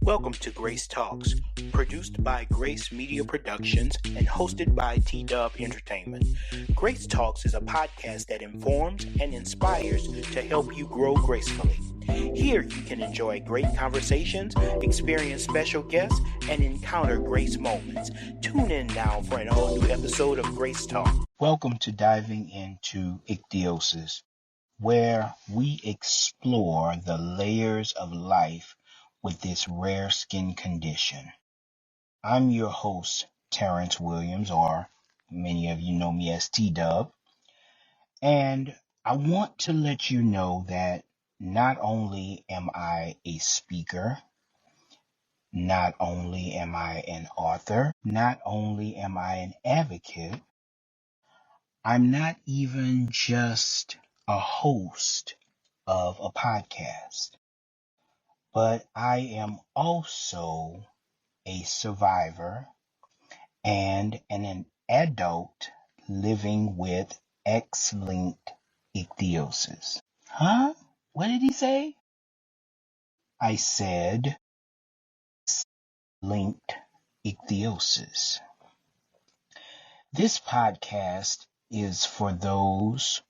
Welcome to Grace Talks, produced by Grace Media Productions and hosted by T-Dub Entertainment. Grace Talks is a podcast that informs and inspires to help you grow gracefully. Here you can enjoy great conversations, experience special guests, and encounter grace moments. Tune in now for an all-new episode of Grace Talk. Welcome to diving into Ichthyosis, where we explore the layers of life with this rare skin condition. I'm your host, Terrence Williams, or many of you know me as T-Dub, and I want to let you know that not only am I a speaker, not only am I an author, not only am I an advocate, I'm not even just a host of a podcast, but I am also a survivor and an adult living with X-linked ichthyosis. Huh? What did he say? I said X-linked ichthyosis. This podcast is for those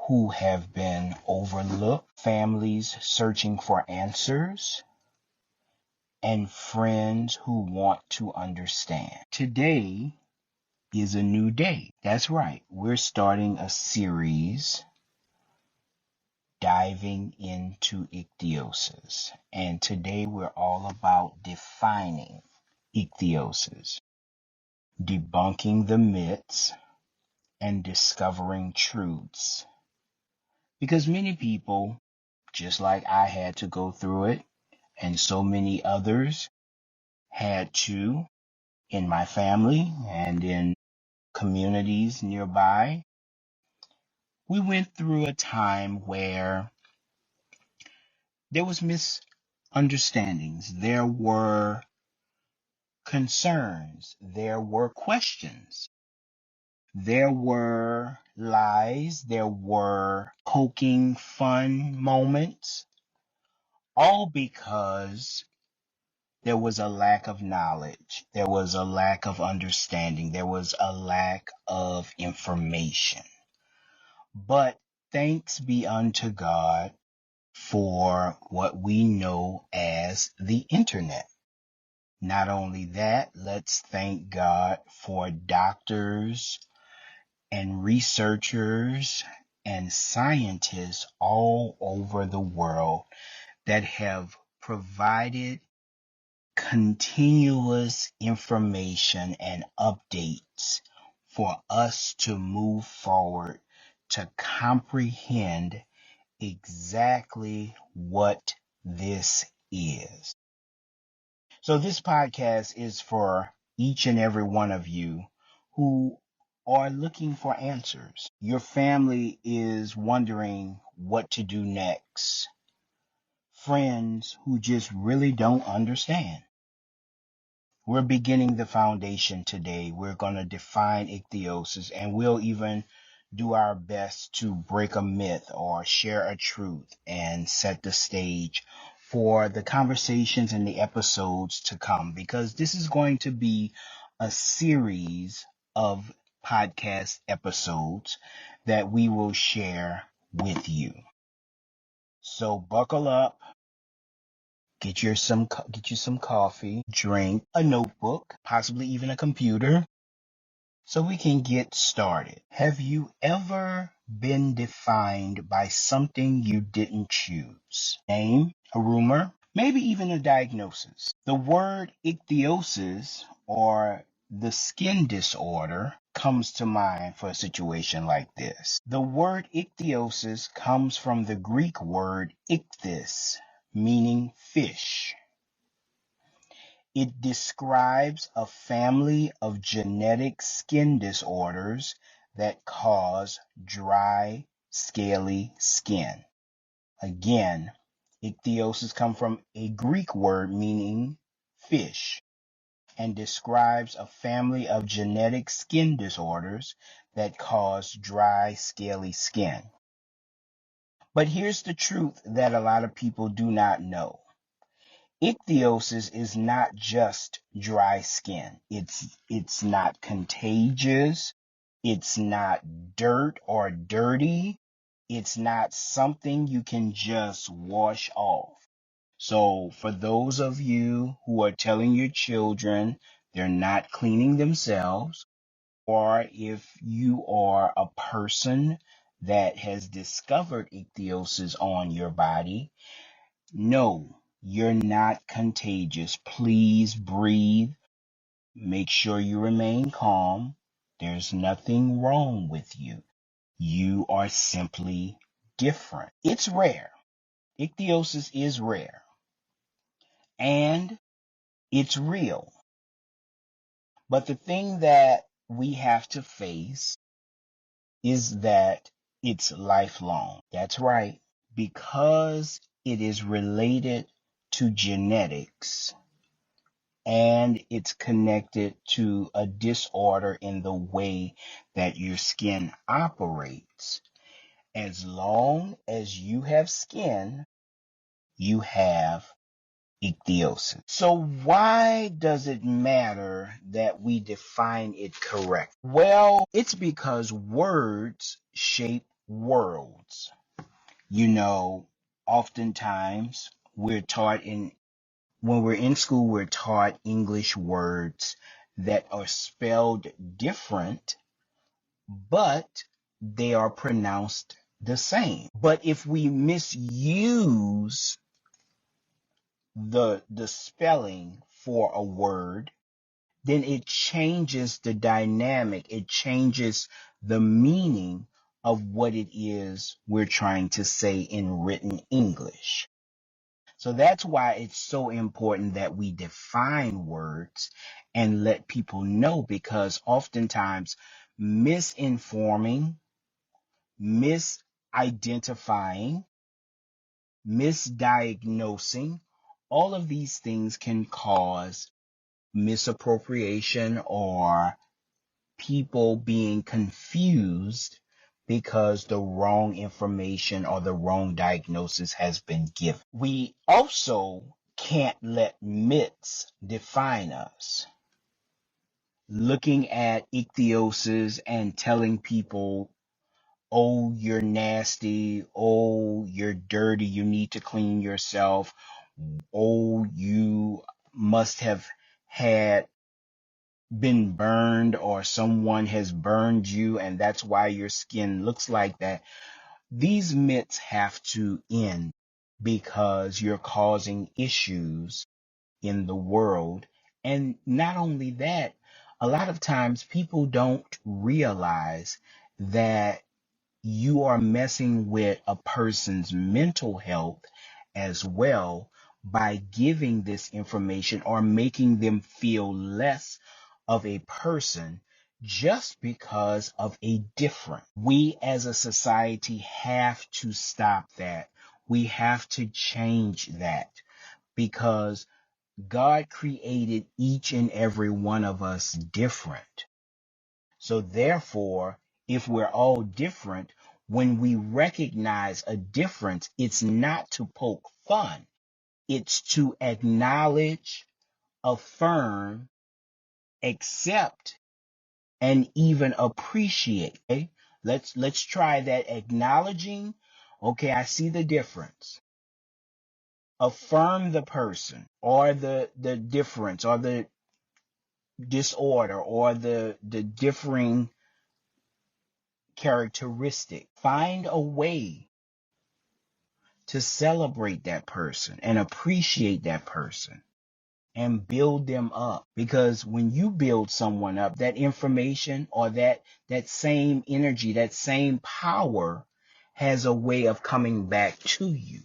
who have been overlooked, families searching for answers, and friends who want to understand. Today is a new day. That's right. We're starting a series diving into ichthyosis. And today we're all about defining ichthyosis, debunking the myths, and discovering truths. Because many people, just like I had to go through it, and so many others had to in my family and in communities nearby, we went through a time where there was misunderstandings, there were concerns, there were questions, there were lies, there were poking fun moments, all because there was a lack of knowledge, there was a lack of understanding, there was a lack of information. But thanks be unto God for what we know as the internet. Not only that, let's thank God for doctors and researchers and scientists all over the world that have provided continuous information and updates for us to move forward to comprehend exactly what this is. So this podcast is for each and every one of you who are looking for answers. Your family is wondering what to do next. Friends who just really don't understand. We're beginning the foundation today. We're going to define ichthyosis, and we'll even do our best to break a myth or share a truth and set the stage for the conversations and the episodes to come, because this is going to be a series of podcast episodes that we will share with you. So buckle up. Get you some coffee, drink, a notebook, possibly even a computer, so we can get started. Have you ever been defined by something you didn't choose? Name, a rumor, maybe even a diagnosis. The word ichthyosis, or the skin disorder, comes to mind for a situation like this. The word ichthyosis comes from the Greek word ichthys, meaning fish. It describes a family of genetic skin disorders that cause dry, scaly skin. Again, ichthyosis comes from a Greek word meaning fish and describes a family of genetic skin disorders that cause dry, scaly skin. But here's the truth that a lot of people do not know. Ichthyosis is not just dry skin. It's not contagious. It's not dirt or dirty. It's not something you can just wash off. So for those of you who are telling your children they're not cleaning themselves, or if you are a person that has discovered ichthyosis on your body, no, you're not contagious. Please breathe. Make sure you remain calm. There's nothing wrong with you. You are simply different. It's rare. Ichthyosis is rare and it's real. But the thing that we have to face is that it's lifelong. That's right. Because it is related to genetics and it's connected to a disorder in the way that your skin operates. As long as you have skin, you have ichthyosis. So why does it matter that we define it correct? Well, it's because words shape worlds. You know, oftentimes we're taught in when we're in school, we're taught English words that are spelled different, but they are pronounced the same. But if we misuse the spelling for a word, then it changes the dynamic, it changes the meaning of what it is we're trying to say in written English. So that's why it's so important that we define words and let people know, because oftentimes misinforming, misidentifying, misdiagnosing, all of these things can cause misappropriation or people being confused because the wrong information or the wrong diagnosis has been given. We also can't let myths define us. Looking at ichthyosis and telling people, oh, you're nasty, oh, you're dirty, you need to clean yourself, oh, you must have had been burned or someone has burned you and that's why your skin looks like that. These myths have to end because you're causing issues in the world. And not only that, a lot of times people don't realize that you are messing with a person's mental health as well by giving this information or making them feel less of a person just because of a difference. We as a society have to stop that. We have to change that because God created each and every one of us different. So therefore, if we're all different, when we recognize a difference, it's not to poke fun. It's to acknowledge, affirm, accept, and even appreciate. Okay? Let's try that. Acknowledging, okay, I see the difference. Affirm the person or the difference or the disorder or the differing characteristic. Find a way to celebrate that person and appreciate that person and build them up. Because when you build someone up, that information or that same energy, that same power has a way of coming back to you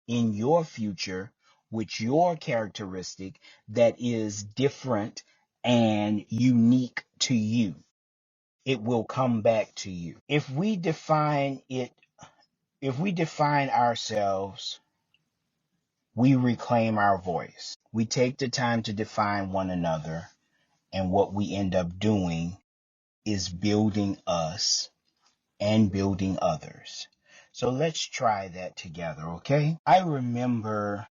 in your future with your characteristic that is different and unique to you. It will come back to you. If we define ourselves, we reclaim our voice. We take the time to define one another, and what we end up doing is building us and building others. So let's try that together, okay? I remember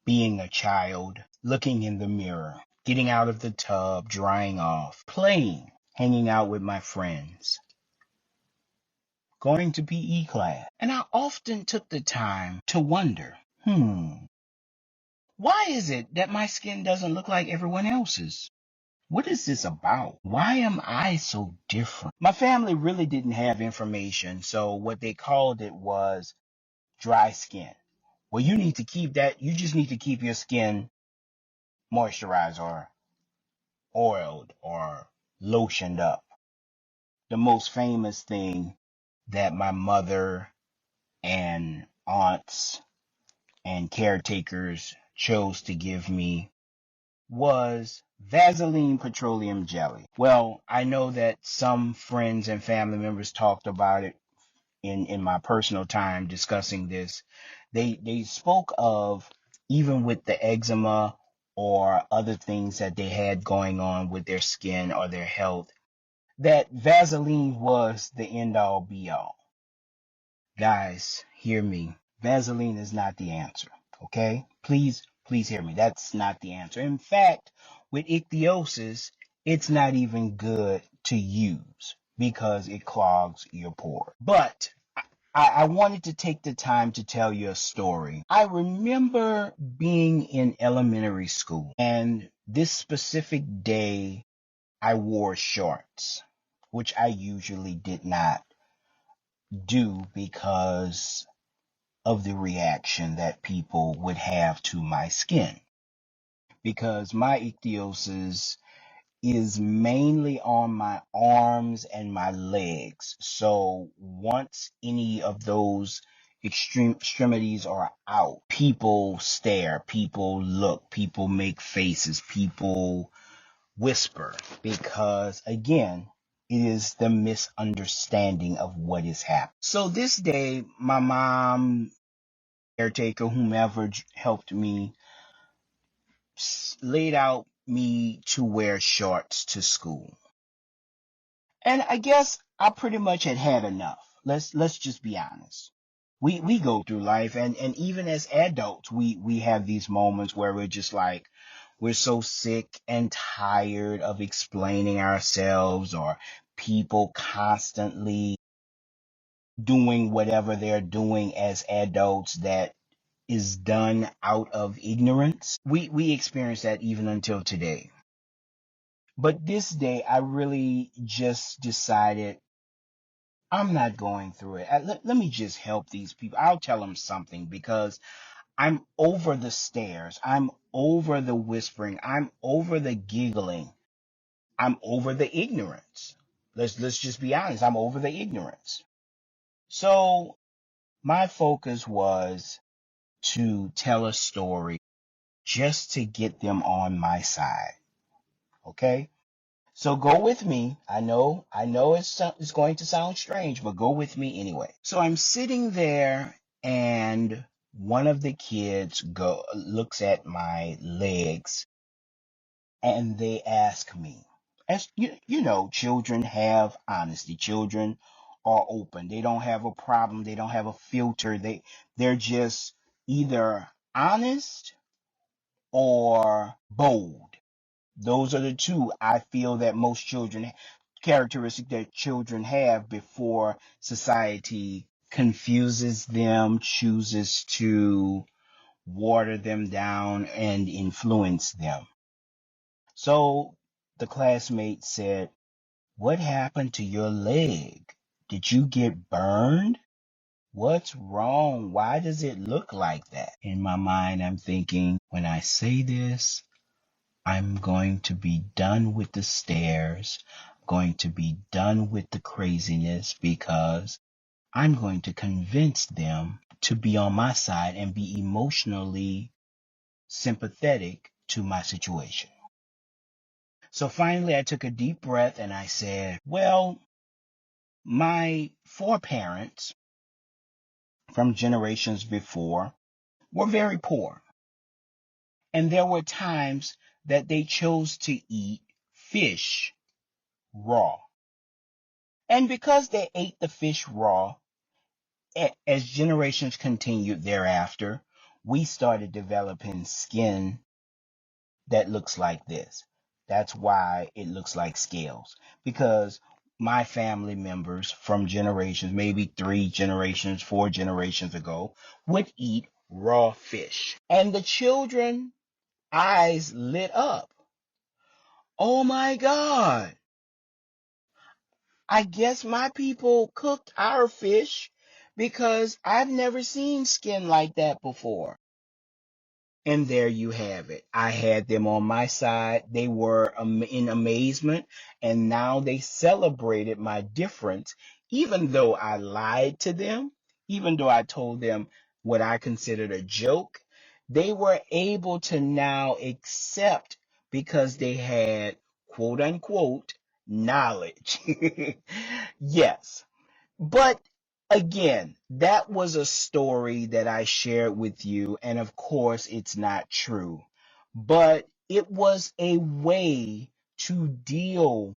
being a child, looking in the mirror, getting out of the tub, drying off, playing, hanging out with my friends, going to PE class. And I often took the time to wonder, why is it that my skin doesn't look like everyone else's? What is this about? Why am I so different? My family really didn't have information, so what they called it was dry skin. Well, you need to keep that, you just need to keep your skin moisturized or oiled or lotioned up. The most famous thing that my mother and aunts and caretakers chose to give me was Vaseline petroleum jelly. Well, I know that some friends and family members talked about it in my personal time discussing this. They spoke of, even with the eczema or other things that they had going on with their skin or their health, that Vaseline was the end all be all. Guys, hear me. Vaseline is not the answer. Okay? Please hear me. That's not the answer. In fact, with ichthyosis, it's not even good to use because it clogs your pores. But I wanted to take the time to tell you a story. I remember being in elementary school, and this specific day I wore shorts, which I usually did not do because of the reaction that people would have to my skin. Because my ichthyosis is mainly on my arms and my legs. So once any of those extremities are out, people stare, people look, people make faces, people whisper, because again, it is the misunderstanding of what is happening. So this day, my mom, caretaker, whomever helped me, laid out me to wear shorts to school. And I guess I pretty much had enough. Let's just be honest. We go through life, and even as adults we have these moments where we're just like, we're so sick and tired of explaining ourselves, or people constantly doing whatever they're doing as adults that is done out of ignorance. We experience that even until today. But this day, I really just decided I'm not going through it. Let me just help these people. I'll tell them something, because I'm over the stares. I'm over the whispering. I'm over the giggling. I'm over the ignorance. Let's just be honest. I'm over the ignorance. So my focus was to tell a story just to get them on my side. Okay? So go with me. I know it's going to sound strange, but go with me anyway. So I'm sitting there, and one of the kids looks at my legs, and they ask me, as you know, children have honesty. Children are open. They don't have a problem. They don't have a filter. They're just either honest or bold. Those are the two I feel that most children, characteristic that children have before society confuses them, chooses to water them down and influence them. So the classmate said, "What happened to your leg? Did you get burned? What's wrong? Why does it look like that?" In my mind, I'm thinking, when I say this, I'm going to be done with the stares, going to be done with the craziness, because I'm going to convince them to be on my side and be emotionally sympathetic to my situation. So finally, I took a deep breath and I said, well, my foreparents from generations before were very poor. And there were times that they chose to eat fish raw. And because they ate the fish raw, as generations continued thereafter, we started developing skin that looks like this. That's why it looks like scales. Because my family members from generations, maybe 3 generations, 4 generations ago, would eat raw fish. And the children eyes lit up. Oh my God. I guess my people cooked our fish because I've never seen skin like that before. And there you have it. I had them on my side. They were in amazement, and now they celebrated my difference, even though I lied to them, even though I told them what I considered a joke. They were able to now accept because they had quote unquote knowledge. Yes. But again, that was a story that I shared with you, and of course, it's not true. But it was a way to deal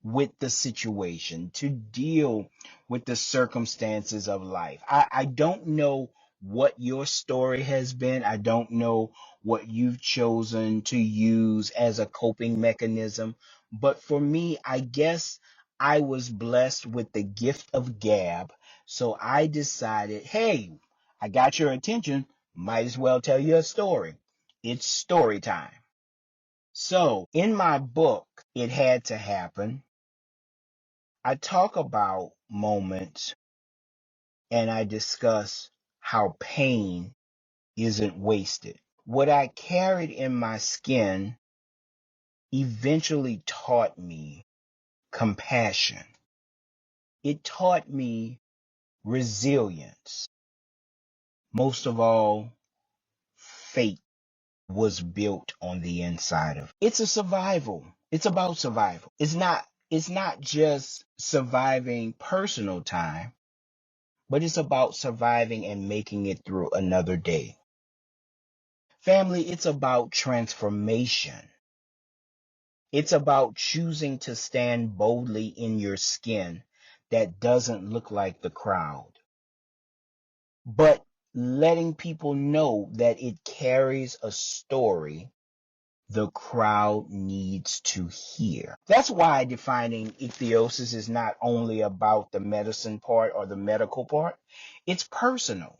with the situation, to deal with the circumstances of life. I don't know what your story has been. I don't know what you've chosen to use as a coping mechanism. But for me, I guess I was blessed with the gift of gab. So I decided, hey, I got your attention. Might as well tell you a story. It's story time. So in my book, It Had to Happen, I talk about moments and I discuss how pain isn't wasted. What I carried in my skin eventually taught me compassion. It taught me resilience. Most of all, faith was built on the inside of it. It's a survival. It's about survival. It's not just surviving personal time, but it's about surviving and making it through another day. Family, it's about transformation. It's about choosing to stand boldly in your skin that doesn't look like the crowd, but letting people know that it carries a story the crowd needs to hear. That's why defining ichthyosis is not only about the medicine part or the medical part, it's personal.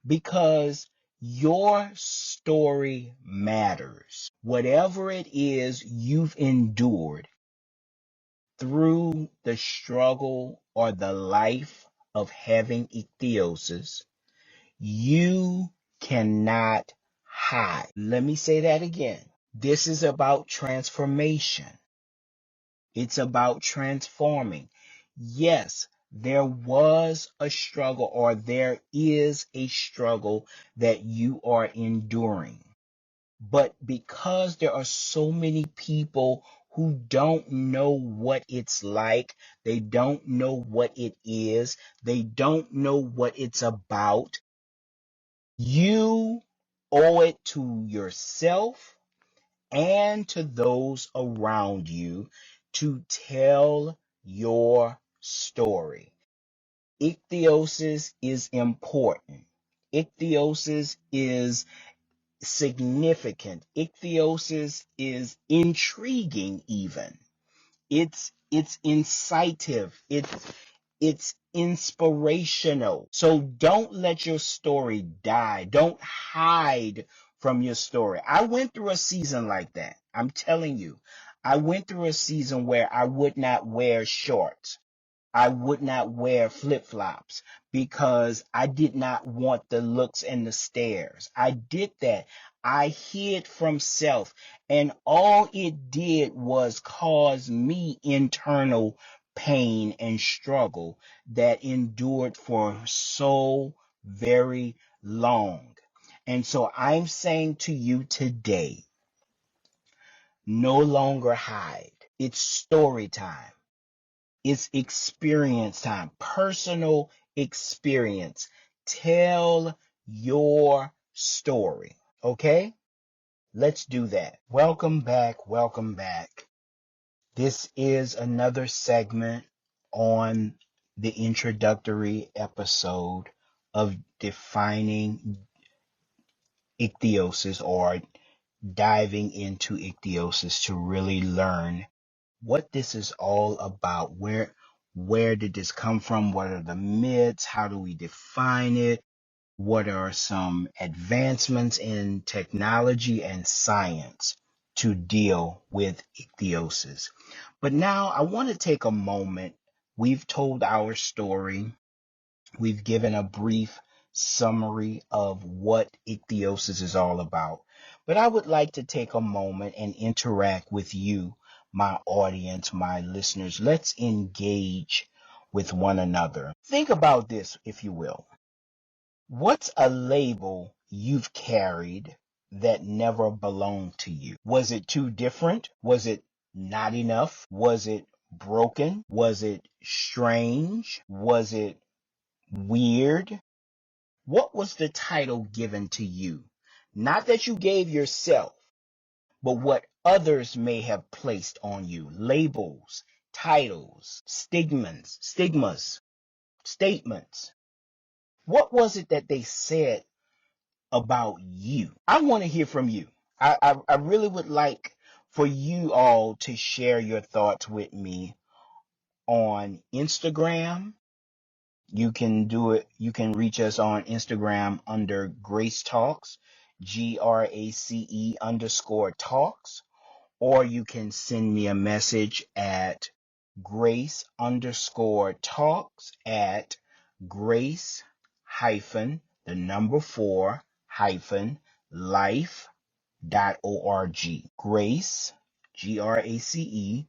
Because your story matters. Whatever it is you've endured through the struggle or the life of having ichthyosis, you cannot hide. Let me say that again. This is about transformation. It's about transforming. Yes, there was a struggle or there is a struggle that you are enduring. But because there are so many people who don't know what it's like, they don't know what it is, they don't know what it's about, you owe it to yourself and to those around you to tell your story. Ichthyosis is important. Ichthyosis is significant. Ichthyosis is intriguing even. It's incitive. It's inspirational. So don't let your story die. Don't hide from your story. I went through a season like that. I'm telling you. I went through a season where I would not wear shorts. I would not wear flip-flops because I did not want the looks and the stares. I did that. I hid from self, and all it did was cause me internal pain and struggle that endured for so very long. And so I'm saying to you today, no longer hide. It's story time. It's experience time, personal experience. Tell your story. Okay? Let's do that. Welcome back. Welcome back. This is another segment on the introductory episode of defining ichthyosis or diving into ichthyosis to really learn what this is all about. Where did this come from? What are the myths? How do we define it? What are some advancements in technology and science to deal with ichthyosis? But now I want to take a moment. We've told our story. We've given a brief summary of what ichthyosis is all about. But I would like to take a moment and interact with you, my audience, my listeners. Let's engage with one another. Think about this, if you will. What's a label you've carried that never belonged to you? Was it too different? Was it not enough? Was it broken? Was it strange? Was it weird? What was the title given to you? Not that you gave yourself, but what others may have placed on you. Labels, titles, stigmas, statements. What was it that they said about you? I want to hear from you. I really would like for you all to share your thoughts with me on Instagram. You can do it. You can reach us on Instagram under Grace Talks, GRACE_talks, or you can send me a message at Grace_talks at Grace hyphen the number 4 hyphen life.org. Grace, GRACE_talks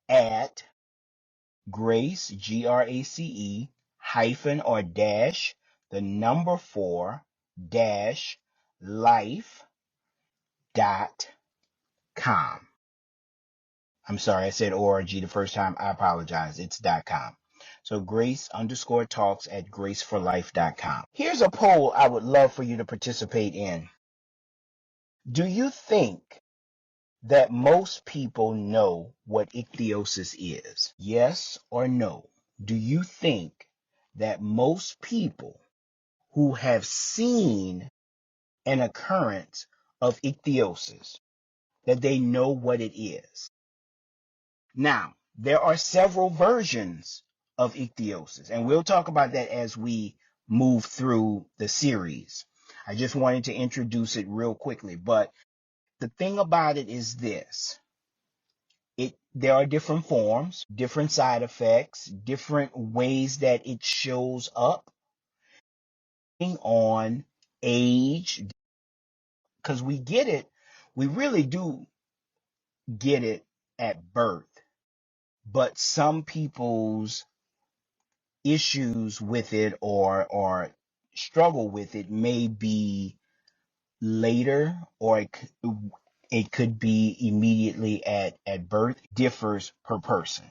at Grace, GRACE hyphen or dash the number 4 dash life dot com. I'm sorry, I said org the first time. I apologize. It's .com. So Grace_talks at graceforlife.com. Here's a poll I would love for you to participate in. Do you think that most people know what ichthyosis is? Yes or no? Do you think that most people who have seen an occurrence of ichthyosis, that they know what it is? Now, there are several versions of ichthyosis, and we'll talk about that as we move through the series. I just wanted to introduce it real quickly, but the thing about it is this. There are different forms, different side effects, different ways that it shows up on age, because we really do get it at birth, but some people's issues with it or struggle with it may be later, or it could be immediately at birth. Differs per person.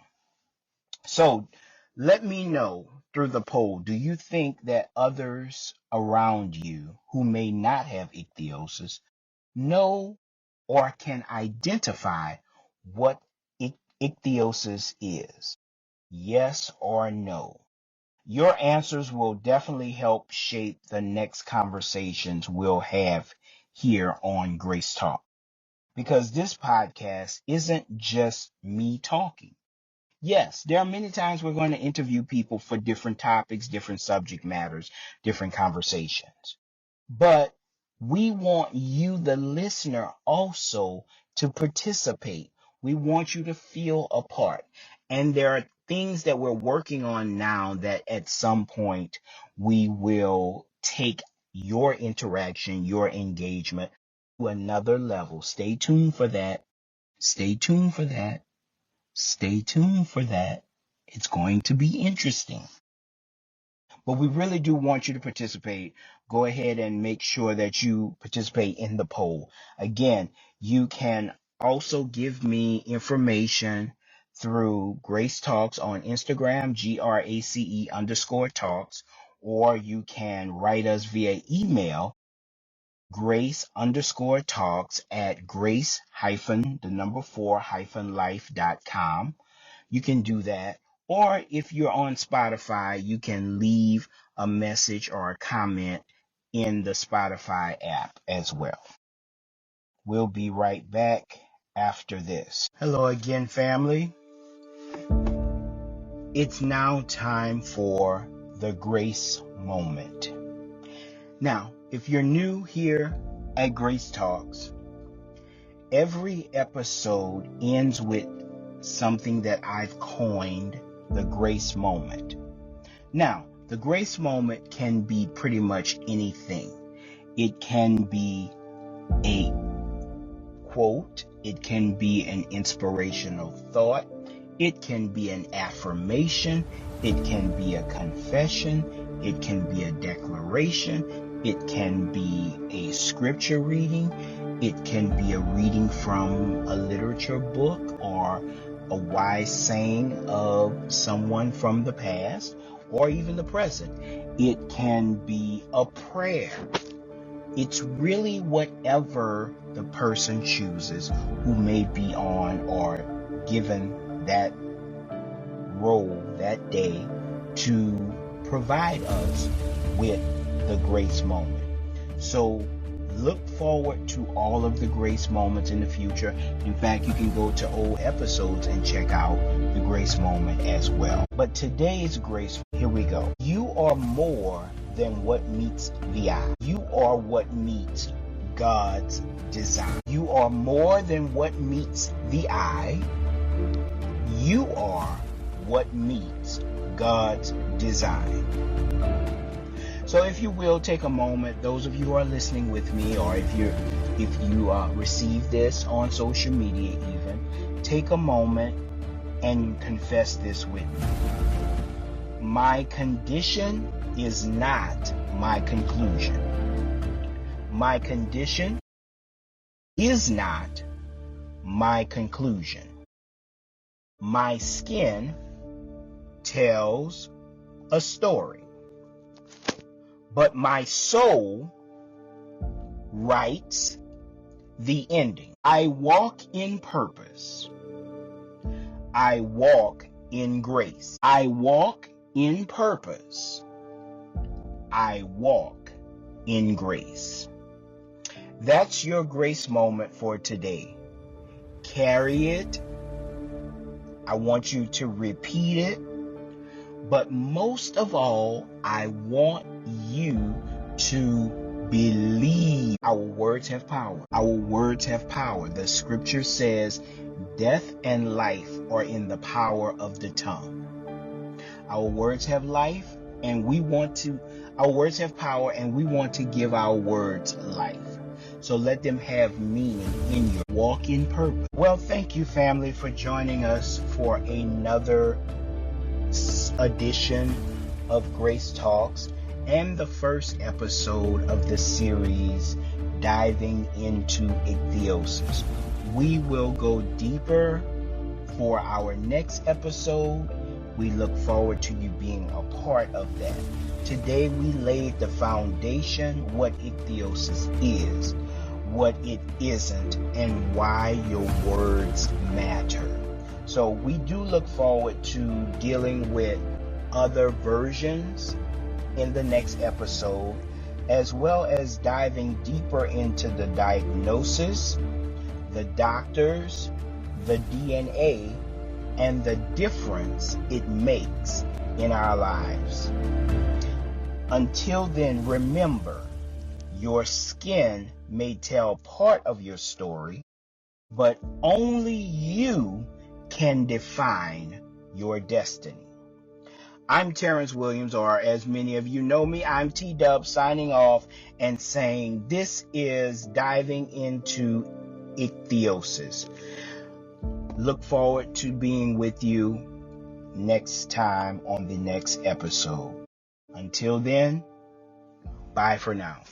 So let me know through the poll, do you think that others around you who may not have ichthyosis know or can identify what ichthyosis is? Yes or no? Your answers will definitely help shape the next conversations we'll have here on Grace Talk. Because this podcast isn't just me talking. Yes, there are many times we're going to interview people for different topics, different subject matters, different conversations. But we want you, the listener, also to participate. We want you to feel a part. And there are things that we're working on now that at some point we will take your interaction, your engagement to another level. Stay tuned for that. Stay tuned for that. Stay tuned for that. It's going to be interesting. But we really do want you to participate. Go ahead and make sure that you participate in the poll. Again, you can also give me information through Grace Talks on Instagram, GRACE_talks, or you can write us via email, grace_talks at grace hyphen the number 4 hyphen life.com. You can do that. Or if you're on Spotify, you can leave a message or a comment in the Spotify app as well. We'll be right back after this. Hello again, family. It's now time for the grace moment. Now, if you're new here at Grace Talks, every episode ends with something that I've coined the grace moment. Now, the grace moment can be pretty much anything. It can be a quote, it can be an inspirational thought, it can be an affirmation, it can be a confession, it can be a declaration, it can be a scripture reading, it can be a reading from a literature book or a wise saying of someone from the past or even the present. It can be a prayer. It's really whatever the person chooses who may be on or given that role that day to provide us with the grace moment. So look forward to all of the grace moments in the future. In fact, you can go to old episodes and check out the grace moment as well. But today's grace, here we go. You are more than what meets the eye. You are what meets God's design. You are more than what meets the eye. You are what meets God's design. So if you will take a moment, those of you who are listening with me, or if you receive this on social media even, take a moment and confess this with me. My condition is not my conclusion. My condition is not my conclusion. My skin tells a story, but my soul writes the ending. I walk in purpose. I walk in grace. I walk in purpose. I walk in grace. That's your grace moment for today. Carry it. I want you to repeat it. But most of all, I want you to believe. Our words have power. Our words have power. The scripture says death and life are in the power of the tongue. Our words have life, and our words have power, and we want to give our words life. So let them have meaning in your walk in purpose. Well, thank you, family, for joining us for another edition of Grace Talks and the first episode of the series diving into ichthyosis. We will go deeper for our next episode. We look forward to you being a part of that. Today we laid the foundation, what ichthyosis is, what it isn't, and why your words matter. So we do look forward to dealing with other versions in the next episode, as well as diving deeper into the diagnosis, the doctors, the DNA, and the difference it makes in our lives. Until then, remember, your skin may tell part of your story, but only you can define your destiny. I'm Terrence Williams, or as many of you know me, I'm T-Dub, signing off and saying this is Diving into Ichthyosis. Look forward to being with you next time on the next episode. Until then, bye for now.